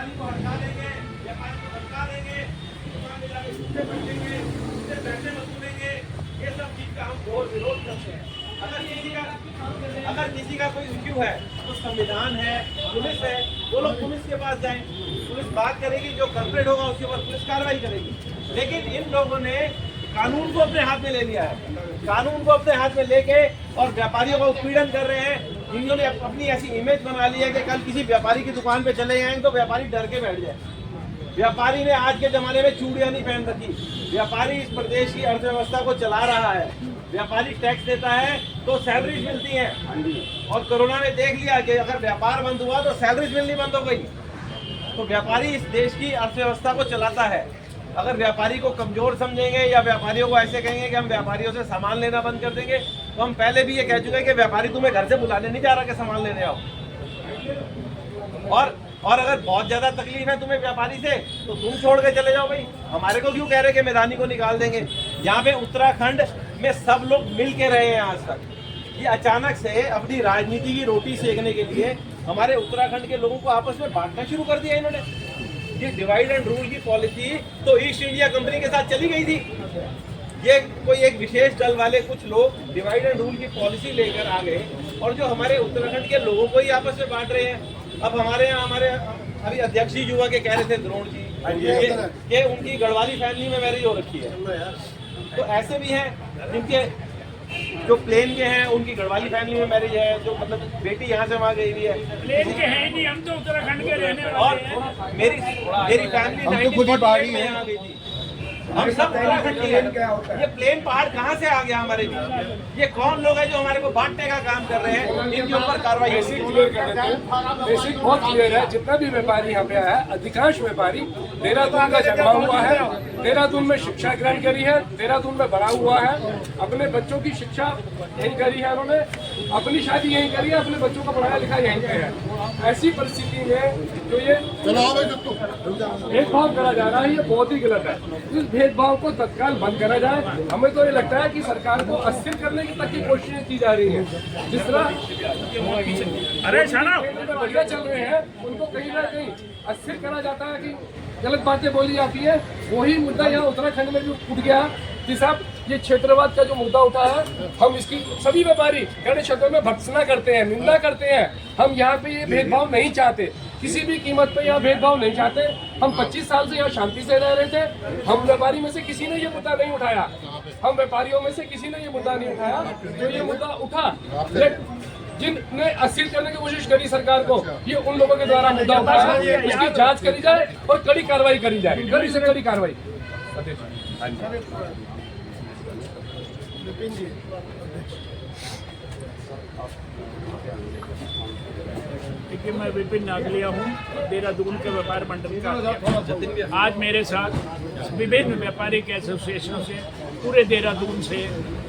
व्यापारी को हटा देंगे, व्यापारी को धमका देंगे, दुकान में जाके छुट्टे बैठेंगे, उससे पैसे वसूलेंगे, ये सब चीज का हम घोर विरोध करते हैं। अगर किसी का कोई इश्यू है तो संविधान है, पुलिस है, वो लोग पुलिस के पास जाएं, पुलिस बात करेगी, जो कल्प्रेट होगा उसके ऊपर पुलिस कार्रवाई करेगी। लेकिन इन लोगों ने कानून को अपने हाथ में ले लिया है, कानून को अपने हाथ में लेके और व्यापारियों का उत्पीड़न कर रहे हैं। इन्होंने अपनी ऐसी इमेज बना ली है कि कल किसी व्यापारी की दुकान पे चले जाएंगे तो व्यापारी डर के बैठ जाए। व्यापारी ने आज के जमाने में चूड़ियां नहीं पहन रखी, व्यापारी इस प्रदेश की अर्थव्यवस्था को चला रहा है, व्यापारी टैक्स देता है तो सैलरीज मिलती हैं। और कोरोना ने देख लिया कि अगर व्यापार बंद हुआ तो सैलरीज मिलनी बंद हो गई। तो व्यापारी इस देश की अर्थव्यवस्था को चलाता है। अगर व्यापारी को कमजोर समझेंगे या व्यापारियों को ऐसे कहेंगे कि हम व्यापारियों से सामान लेना बंद कर देंगे, तो हम पहले भी ये कह चुके हैं कि व्यापारी तुम्हें घर से बुलाने नहीं जा रहा कि सामान लेने आओ। और अगर बहुत ज्यादा तकलीफ है तुम्हें व्यापारी से तो तुम छोड़ के चले जाओ भाई। हमारे को क्यों कह रहे कि मैदानी को निकाल देंगे। यहाँ पे उत्तराखंड में सब लोग मिल के रहे हैं आज तक। ये अचानक से अपनी राजनीति की रोटी सेकने के लिए हमारे उत्तराखंड के लोगों को आपस में बांटना शुरू कर दिया इन्होंने। ये डिवाइड एंड रूल की पॉलिसी तो ईस्ट इंडिया कंपनी के साथ चली गई थी। ये कोई एक विशेष दल वाले कुछ लोग डिवाइड एंड रूल की पॉलिसी लेकर आ गए और जो हमारे उत्तराखंड के लोगों को ही आपस में बांट रहे हैं। अब हमारे अभी अध्यक्ष जी युवा के कह रहे थे द्रोण जी कि उनकी गढ़वाली फैमिली में मैरिज हो रखी है। तो ऐसे भी हैं जिनके जो प्लेन के हैं उनकी गढ़वाली फैमिली में मैरिज है, जो मतलब बेटी यहाँ से वहाँ गई हुई है। प्लेन के हैं नहीं, हम तो उत्तराखंड के रहने वाले हैं। और मेरी फैमिली 1948 में यहाँ गई थी। हम सब उत्तराखंड के हैं। ये प्लेन पहाड़ कहाँ से आ गया हमारे बीच? ये कौन लोग हैं जो हमारे को बांटने का काम कर रहे हैं? इनके ऊपर कार्रवाई बेसिक बहुत क्लियर है। जितना भी व्यापारी यहाँ पे आया, अधिकांश व्यापारी देहरादून का जन्मा हुआ है, देहरादून में शिक्षा ग्रहण करी है, देहरादून में बड़ा हुआ है, अपने बच्चों की शिक्षा यहीं करी है, उन्होंने अपनी शादी यहीं करी है, अपने बच्चों का पढ़ाया लिखा यहीं पे है। ऐसी परिस्थिति में जो ये भेदभाव करा जा रहा है, ये बहुत ही गलत है। इस भेदभाव को तत्काल बंद करा जाए। हमें तो ये लगता है कि सरकार को अस्थिर करने की तक की कोशिशें की जा रही है। जिस तरह बढ़िया चल रहे हैं, उनको कहीं ना कहीं अस्थिर करा जाता है कि गलत बातें बोली जाती है। वही मुद्दा यहाँ उत्तराखंड में भी उठ गया कि साहब ये क्षेत्रवाद का जो मुद्दा उठा है, हम इसकी सभी व्यापारी अन्य क्षेत्रों में भर्त्सना करते हैं, निंदा करते हैं। हम यहाँ पे ये भेदभाव नहीं चाहते, किसी भी कीमत पे यहाँ भेदभाव नहीं चाहते। हम 25 साल से यहाँ शांति से रह रहे थे। हम व्यापारी में से किसी ने ये मुद्दा नहीं उठाया, हम व्यापारियों में से किसी ने ये मुद्दा नहीं उठाया। जो ये मुद्दा उठा, जिनने अस्थिर करने की कोशिश करी सरकार को, ये उन लोगों के द्वारा मुद्दा उठाया है। उसकी जांच करी जाए और कड़ी कार्रवाई करी जाए, कड़ी से कड़ी कार्रवाई। देखिए, मैं विपिन नागलिया हूँ, देहरादून के व्यापार मंडल का। आज मेरे साथ विभिन्न व्यापारिक एसोसिएशनों से पूरे देहरादून से,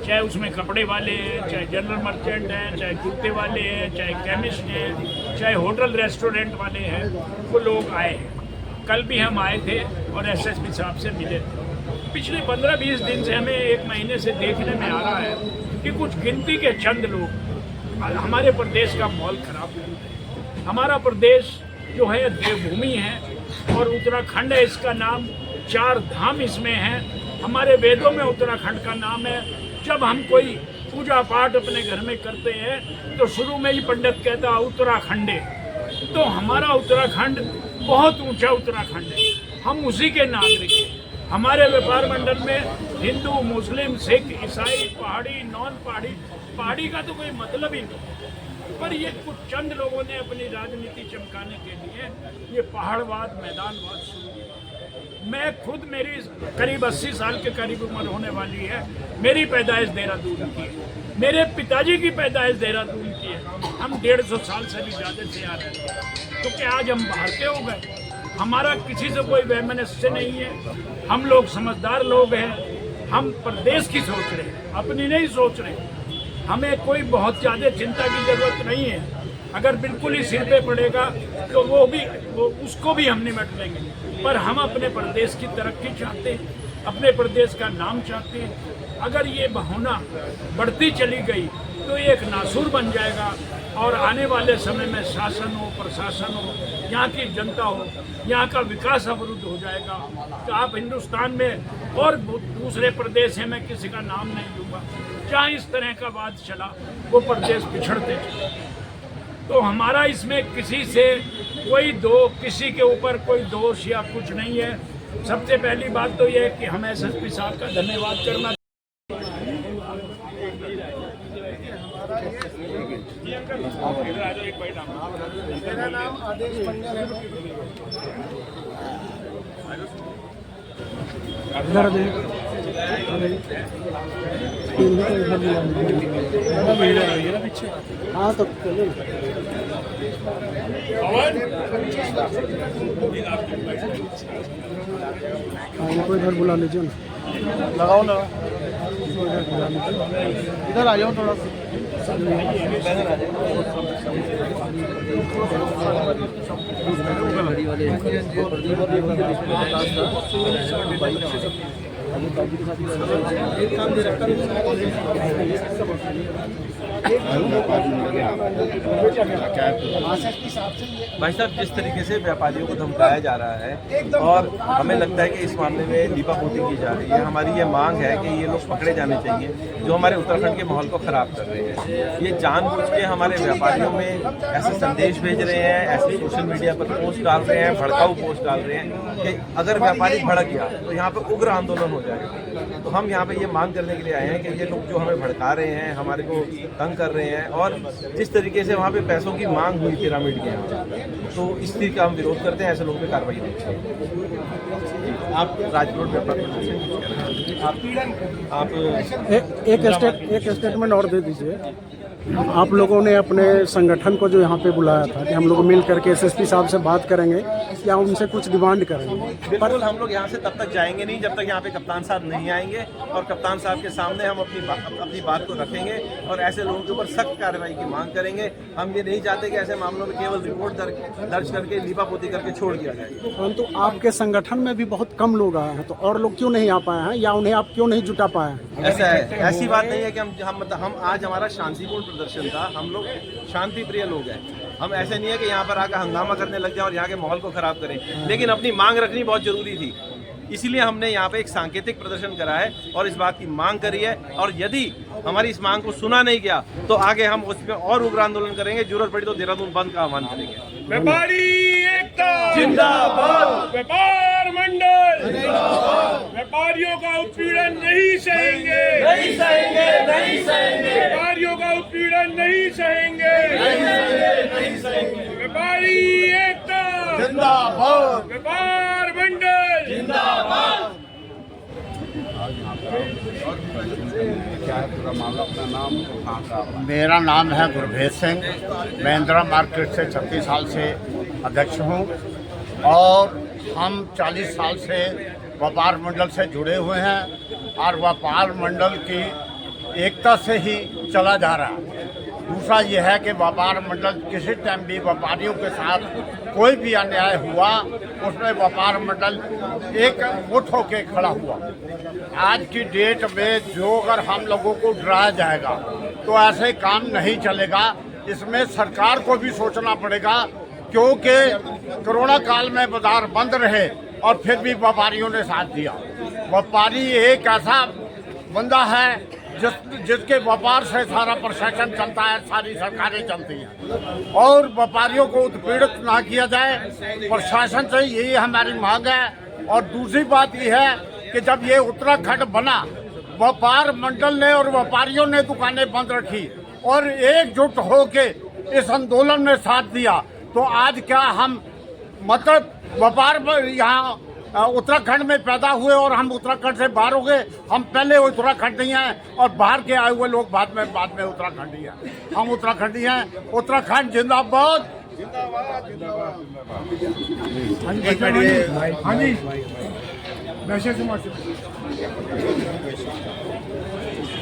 चाहे उसमें कपड़े वाले हैं, चाहे जनरल मर्चेंट हैं, चाहे जूते वाले हैं, चाहे केमिस्ट हैं, चाहे होटल रेस्टोरेंट वाले हैं, वो लोग आए हैं। कल भी हम आए थे और एसएसपी साहब से मिले थे। पिछले 15-20 दिन से हमें एक महीने से देखने में आ रहा है कि कुछ गिनती के चंद लोग हमारे प्रदेश का माहौल खराब कर रहे हैं। हमारा प्रदेश जो है देवभूमि है और उत्तराखंड है, इसका नाम 4 धाम इसमें हैं। हमारे वेदों में उत्तराखंड का नाम है। जब हम कोई पूजा पाठ अपने घर में करते हैं तो शुरू में ही पंडित कहता उत्तराखंडे। तो हमारा उत्तराखंड बहुत ऊंचा उत्तराखंड है, हम उसी के नागरिक हैं। हमारे व्यापार मंडल में हिंदू, मुस्लिम, सिख, ईसाई, पहाड़ी, नॉन पहाड़ी, पहाड़ी का तो कोई मतलब ही नहीं। पर ये कुछ चंद लोगों ने अपनी राजनीति चमकाने के लिए ये पहाड़वाद, मैदानवाद शुरू किया। मैं खुद, मेरी करीब 80 साल के करीब उम्र होने वाली है। मेरी पैदाइश देहरादून की है, मेरे पिताजी की पैदाइश देहरादून की है। हम 150 साल से भी ज़्यादा से आ रहे हैं। तो क्या आज हम बाहर के हो गए? हमारा किसी से कोई वैमनस्य नहीं है। हम लोग समझदार लोग हैं। हम प्रदेश की सोच रहे हैं, अपनी नहीं सोच रहे। हमें कोई बहुत ज़्यादा चिंता की जरूरत नहीं है। अगर बिल्कुल ही सिर पे पड़ेगा तो वो उसको भी हम निपट लेंगे। पर हम अपने प्रदेश की तरक्की चाहते हैं, अपने प्रदेश का नाम चाहते हैं। अगर ये भावना बढ़ती चली गई तो ये एक नासूर बन जाएगा। और आने वाले समय में शासन हो, प्रशासन हो, यहाँ की जनता हो, यहाँ का विकास अवरुद्ध हो जाएगा। तो आप हिंदुस्तान में और दूसरे प्रदेश हैं, मैं किसी का नाम नहीं लूँगा, जहाँ इस तरह का बात चला वो प्रदेश पिछड़ते। तो हमारा इसमें किसी से किसी के ऊपर कोई दोष या कुछ नहीं है। सबसे पहली बात तो ये है कि हम एसएसपी साहब का धन्यवाद करना। मेरा नाम आदेश मंडल है। हाँ तो इनको इधर बुला लीजिए ना, लगाओ ना, इधर आ जाओ थोड़ा सा। भाई साहब, जिस तरीके से व्यापारियों को धमकाया जा रहा है और हमें लगता है कि इस मामले में लीपापोती की जा रही है। हमारी ये मांग है कि ये लोग पकड़े जाने चाहिए जो हमारे उत्तराखंड के माहौल को खराब कर रहे हैं। ये जानबूझ के हमारे व्यापारियों में ऐसे संदेश भेज रहे हैं, ऐसे सोशल मीडिया पर पोस्ट डाल रहे हैं, भड़काऊ पोस्ट डाल रहे हैं कि अगर व्यापारी भड़क गया तो यहाँ पर उग्र आंदोलन हो जाएगा। तो हम यहाँ पे ये मांग करने के लिए आए हैं कि ये लोग जो हमें भड़का रहे हैं, हमारे को तंग कर रहे हैं, और जिस तरीके से वहाँ पे पैसों की मांग हुई पिरामिड के यहाँ, तो इस चीज़ का हम विरोध करते हैं। ऐसे लोगों पर कार्रवाई होनी चाहिए। आप राजकोट व्यापार एक स्टेटमेंट और दे दीजिए। आप लोगों ने अपने संगठन को जो यहाँ पे बुलाया था कि हम लोग मिल करके एसएसपी साहब से बात करेंगे या उनसे कुछ डिमांड करेंगे। बिल्कुल, हम लोग यहाँ से तब तक जाएंगे नहीं जब तक यहाँ पे कप्तान साहब नहीं आएंगे, और कप्तान साहब के सामने हम अपनी बात को रखेंगे और ऐसे लोगों के ऊपर सख्त कार्रवाई की मांग करेंगे। हम ये नहीं चाहते कि ऐसे मामलों में केवल रिपोर्ट दर्ज करके लीपापोती करके छोड़ दिया जाए। परंतु आपके संगठन में भी बहुत कम लोग आए हैं, तो और लोग क्यों नहीं आ पाए हैं या उन्हें आप क्यों नहीं जुटा पाए हैं? ऐसा है, ऐसी बात नहीं है कि हम आज हमारा शांतिपूर्ण प्रदर्शन था। हम लोग शांति प्रिय लोग हैं। हम ऐसे नहीं है कि यहाँ पर आकर हंगामा करने लग जाए और यहाँ के माहौल को खराब करें, लेकिन अपनी मांग रखनी बहुत जरूरी थी। इसीलिए हमने यहाँ पे एक सांकेतिक प्रदर्शन करा है और इस बात की मांग करी है, और यदि हमारी इस मांग को सुना नहीं गया तो आगे हम उसमें और उग्र आंदोलन करेंगे। जरूरत पड़ी तो देहरादून बंद का आह्वान करेंगे। व्यापारी एकता जिंदाबाद, व्यापार मंडल व्यापारियों का उत्पीड़न नहीं सहेंगे, नहीं सहेंगे, नहीं सहेंगे, व्यापारियों का उत्पीड़न नहीं सहेंगे, नहीं सहेंगे। व्यापारी एकता जिंदाबाद, व्यापार मंडल जिंदाबाद। मेरा नाम है गुरभेज सिंह। मैं इंदिरा मार्केट से 36 साल से अध्यक्ष हूँ और हम 40 साल से व्यापार मंडल से जुड़े हुए हैं और व्यापार मंडल की एकता से ही चला जा रहा है। दूसरा यह है कि व्यापार मंडल किसी टाइम भी व्यापारियों के साथ कोई भी अन्याय हुआ उसमें व्यापार मंडल एक मुठ होके खड़ा हुआ। आज की डेट में जो अगर हम लोगों को डराया जाएगा तो ऐसे काम नहीं चलेगा। इसमें सरकार को भी सोचना पड़ेगा, क्योंकि कोरोना काल में बाजार बंद रहे और फिर भी व्यापारियों ने साथ दिया। व्यापारी एक ऐसा बंदा है जिसके व्यापार से सारा प्रशासन चलता है, सारी सरकारें चलती हैं, और व्यापारियों को उत्पीड़ित ना किया जाए, प्रशासन से यही हमारी मांग है। और दूसरी बात यह है कि जब ये उत्तराखंड बना, व्यापार मंडल ने और व्यापारियों ने दुकानें बंद रखी और एकजुट होके इस आंदोलन में साथ दिया, तो आज क्या हम मतलब व्यापार यहाँ उत्तराखंड में पैदा हुए और हम उत्तराखंड से बाहर हो गए? हम पहले उत्तराखंडी हैं और बाहर के आए हुए लोग बाद में उत्तराखंडी हैं। हम उत्तराखंडी हैं। उत्तराखंड जिंदाबाद, जिंदाबाद, जिंदाबाद। हाँ जी,